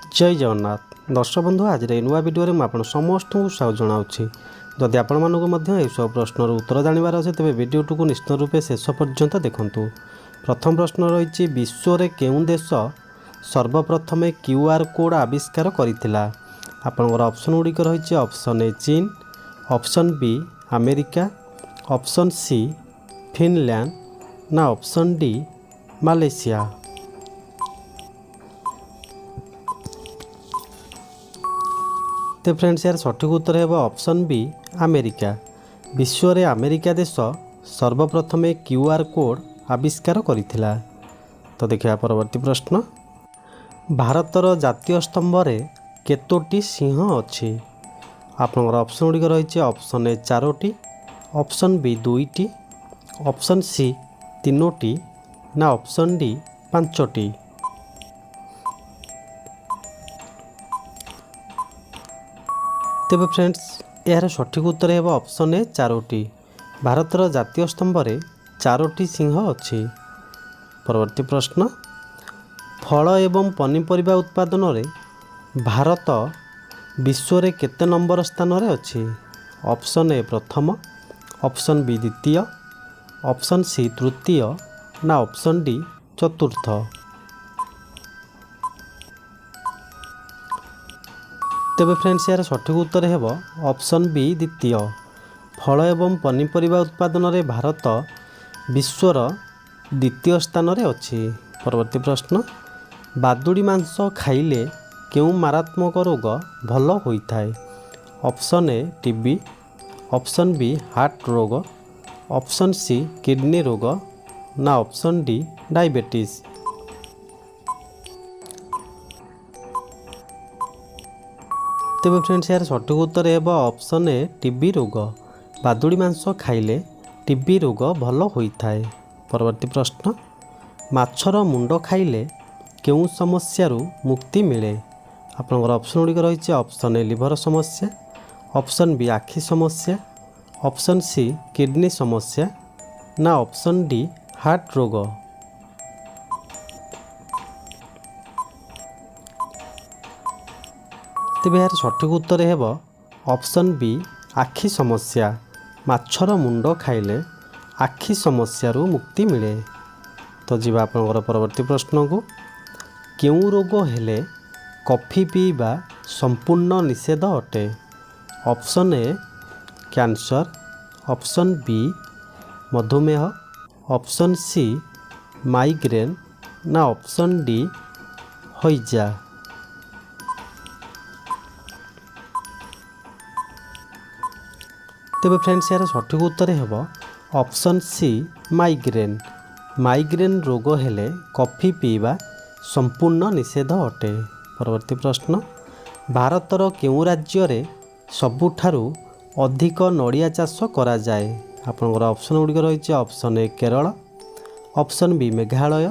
जय जगन्नाथ दर्शक बंधु आज नुआ वीडियो में आपन समस्त स्वागत जनाऊँगी। जदि आपण मानक सब प्रश्नर उत्तर जानवर अच्छे तेज वीडियो को निश्चित रूपे शेष पर्यंत देखूँ। प्रथम प्रश्न रही विश्व में केउं देश सर्वप्रथमे क्यूआर कोड आविष्कार करथिला। आपनकर ऑप्शन गुड़िक रही ऑप्शन ए चीन, option B America, option C Finland ना ऑप्शन डी मालयेशिया। तो फ्रेंड्स यार सठिक उत्तर है ऑप्शन बी अमेरिका। विश्व में अमेरिका देश सर्वप्रथमे क्यूआर कोड आविष्कार करथिला। तो देखिए परवर्ती प्रश्न, भारतर जातीय स्तंभ रे केतोटी सिंह अच्छी। आपनकर ऑप्शन गुड़िक रही ऑप्शन ए 4टी, ऑप्शन बी 2टी, ऑप्शन सी 3टी ना ऑप्शन डी 5टी। तेबे फ्रेंड्स यार सठिक उत्तर है ऑप्शन ए 4टी। भारतर जातीय स्तंभ रे 4टी सिंह अच्छी। परवर्ती प्रश्न, फल एवं पनीपरिया उत्पादन रे भारत विश्व रे केते नंबर स्थान रे अच्छी। ऑप्शन ए प्रथम, ऑप्शन बी द्वितीय, ऑप्शन सी तृतीय ना ऑप्शन डी चतुर्थ। तेबे फ्रेंड्स यार सठिक उत्तर है ऑप्शन बी द्वितीय। फल एवं पनीपरिया उत्पादन रे भारत विश्वर द्वितीय स्थान रे अच्छी। परवर्ती प्रश्न, बादुड़ी मांस खाइले केउं मारात्मक रोग भल होइथाय। Option A TB, option B heart रोग, ऑप्शन सी किडनी रोग ना ऑप्शन डी डायबिटीज। तेबे फ्रेंड्स यार सठिक उत्तर है ऑप्शन ए टीबी रोग। बादुड़ी मांस खाइले टीबी रोग भल होइथाय। परवर्ती प्रश्न, माछर मुंड खाइले केउं समस्यारू मुक्ति मिले। आपनकर ऑप्शन गुड़िक रही ऑप्शन ए लिवर समस्या, ऑप्शन बी आखि समस्या, ऑप्शन सी किडनी समस्या ना ऑप्शन डी हार्ट रोग। तेबे यार सठिक उत्तर है ऑप्शन बी आखि समस्या। माछर मुंड खाइले आखि समस्यारू मुक्ति मिले। तो जीवा आपनकर परवर्ती प्रश्न को, केउं रोग हेले कॉफी पीवा संपूर्ण निषेध अटे। Option A cancer, option B मधुमेह, ऑप्शन सी माइग्रेन ना ऑप्शन डी हईजा। तेबे फ्रेंड्स यार सठिक उत्तर है ऑप्शन सी माइग्रेन। माइग्रेन रोग हेले कॉफी पीवा संपूर्ण निषेध अटे। परवर्ती प्रश्न, भारतर केउं राज्य रे सबुठारु अधिक नड़िया चाष करा जाए। आपनकर ऑप्शन गुड़िक रही option A Kerala, option B Meghalaya,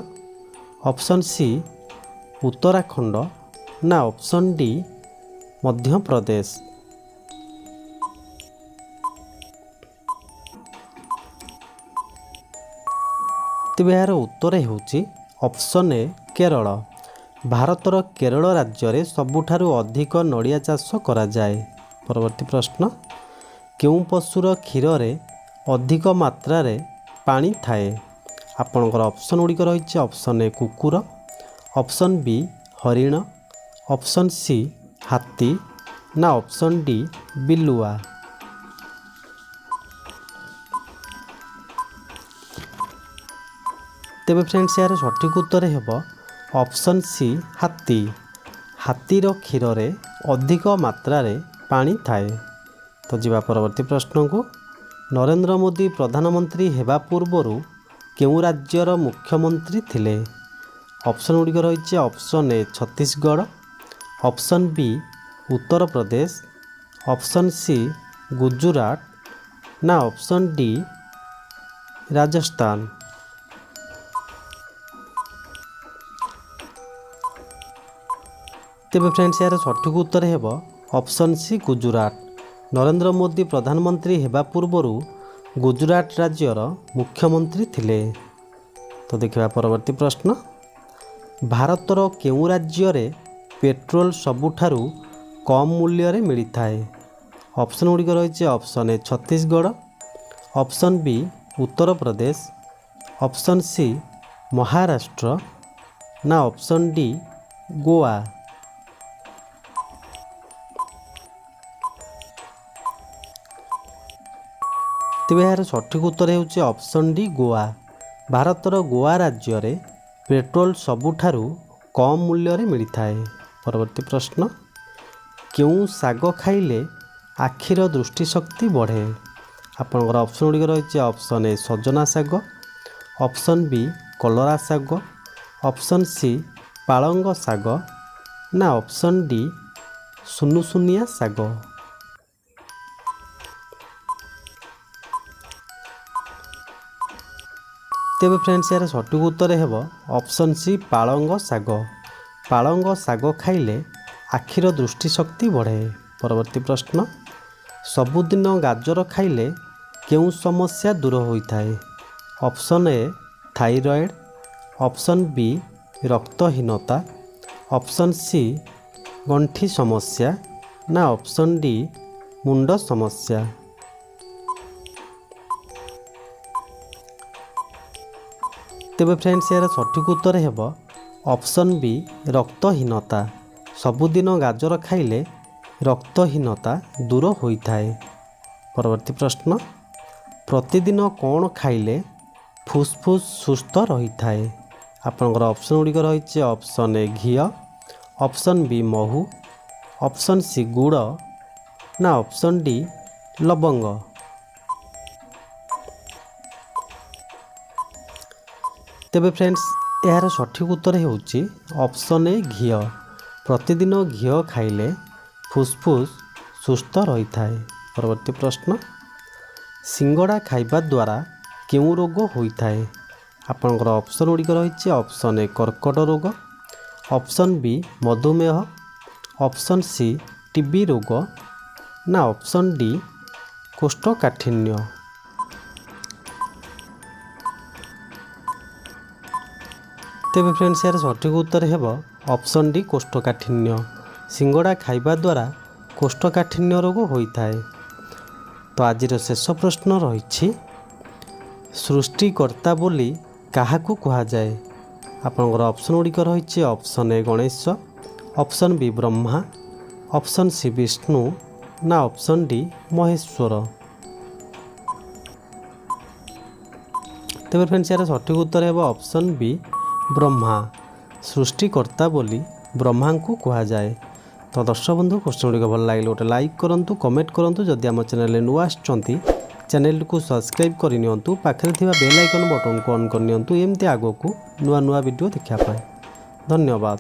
option C Uttarakhand ना ऑप्शन डी मध्य प्रदेश। तेबे यार उत्तर होउची ऑप्शन ए केरल। भारतर केरल राज्य रे सबुठारु अधिक नड़िया चाष करा जाए। परवर्ती प्रश्न, केउं पशुर क्षीर रे अधिक मात्रा रे पानी थाए। आपनकर ऑप्शन गुड़िक रही ऑप्शन ए कुकुर, ऑप्शन बी हरिण, ऑप्शन सी हाथी ना ऑप्शन डी बिलुआ। तेबे फ्रेंड्स यार सठिक उत्तर है ऑप्शन सी हाथी। हाथीर क्षीर रे अधिक मात्रा रे पानी थाए। तो जीवा परवर्ती प्रश्न को, नरेंद्र मोदी प्रधानमंत्री हेबा पूर्वरु केउं राज्यर मुख्यमंत्री थिले। ऑप्शन गुड़िक रही option A Chhattisgarh, option B Uttar Pradesh, option C Gujarat ना ऑप्शन डी राजस्थान। तेबे फ्रेंड्स यार सठिक उत्तर है ऑप्शन सी गुजरात। नरेंद्र मोदी प्रधानमंत्री हेबा पूर्वरु गुजरात राज्यर मुख्यमंत्री थिले। तो देखिबा परवर्ती प्रश्न, भारतर केउं राज्य रे पेट्रोल सबुठारु कम मूल्य रे मिलिथाए। ऑप्शन गुड़िक रही option A Chhattisgarh, option B Uttar Pradesh, option C Maharashtra ना ऑप्शन डी गोवा। तेज यार सठिक उत्तर होउछि ऑप्शन डी गोवा। भारतर गोवा राज्य रे पेट्रोल सबुठारु कम मूल्य रे मिलिथाए। परवर्ती प्रश्न, केउं साग खाइले आखिर दृष्टिशक्ति बढ़े? आपनकर ऑप्शन गुड़िक रही ऑप्शन ए सजना साग, ऑप्शन बी कलरा साग, ऑप्शन सी पालंग साग ना ऑप्शन डी सुनुसुनिया साग। तेबे फ्रेंड्स यार सठिक उत्तर हेब ऑप्शन सी पालंग साग। पालंग साग खाइले आखिर दृष्टिशक्ति बढ़े। परवर्ती प्रश्न, सबुदिन गाजर खाइले केउं समस्या दूर होइथाए? Option A thyroid, option B रक्तहीनता, ऑप्शन सी गंठी समस्या ना ऑप्शन डी मुंड समस्या। तेबे फ्रेंड्स यार सठिक उत्तर हेब ऑप्शन बी रक्तहीनता। सबुदिन गाजर खाइले रक्तहीनता दूर होइथाए। परवर्ती प्रश्न, प्रतिदिन कौन खाइले फुसफुस सुस्थ रहिथाए? आपनकर ऑप्शन गुड़िक रही ऑप्शन ए घी, ऑप्शन बी महू, ऑप्शन सी गुड़ ना ऑप्शन डी लवंग। तेबे फ्रेंड्स यार सठिक उत्तर होउछि ऑप्शन ए घी। प्रतिदिन घी खाइले फुसफुस सुस्थ रहिथाए। परवर्ती प्रश्न, सिंगड़ा खाइबा द्वारा केउं रोग होइथाए? आपनकर ऑप्शन गुड़िक रही ऑप्शन ए कर्कट रोग, ऑप्शन बी मधुमेह, ऑप्शन सी टीबी रोग ना ऑप्शन डी कोष्ठकाठिन्य। तेबे फ्रेंड्स यार सठिक उत्तर हेब ऑप्शन डी कोष्ठकाठिन्य। सिंगड़ा खाइबा द्वारा कोष्ठकाठिन्य रोग होइथाए। तो आज शेष प्रश्न रही, सृष्टिकर्ता बोली काहाकू कहा जाए? आपनकर ऑप्शन गुड़िक रही option A Ganesh, option B Brahma, option C Vishnu ना ऑप्शन डी महेश्वर। तेबे फ्रेंड्स यार सठिक उत्तर हेब ऑप्शन बी ब्रह्मा। सृष्टिकर्ता बोली ब्रह्मा को कहा जाए। तो दर्शक बंधु क्वेश्चन गुड़िक भल लगे गोटे लाइक करूँ, कमेंट करूँ। जदि आम चैनल नुआ आसुँच चैनल को सब्सक्राइब करनी, पाखे बेल आइकन बटन को ऑन करनी एमती आगो को नुआ नुआ वीडियो देखा। धन्यवाद।